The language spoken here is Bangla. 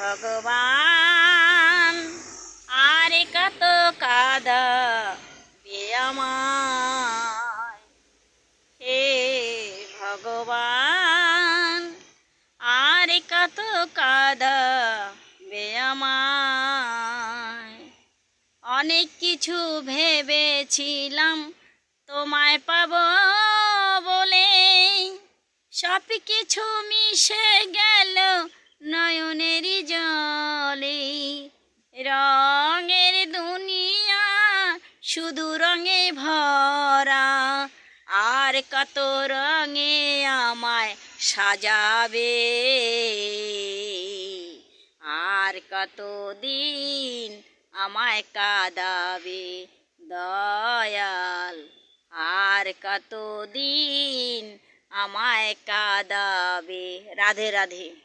ভগবান আর কত কাঁদাবে আমায়। হে ভগবান আর কত কাঁদাবে আমায়। অনেক কিছু ভেবেছিলাম তোমায় পাবো বলে, সব কিছু মিশে গেল নয়নেরই জলে। রঙের দুনিয়া শুধু রঙে ভরা, আর কত রঙে আমায় সাজাবে, আর কত দিন আমায় কাঁদাবে দয়াল, আর কত দিন আমায় কাঁদাবে। রাধে রাধে।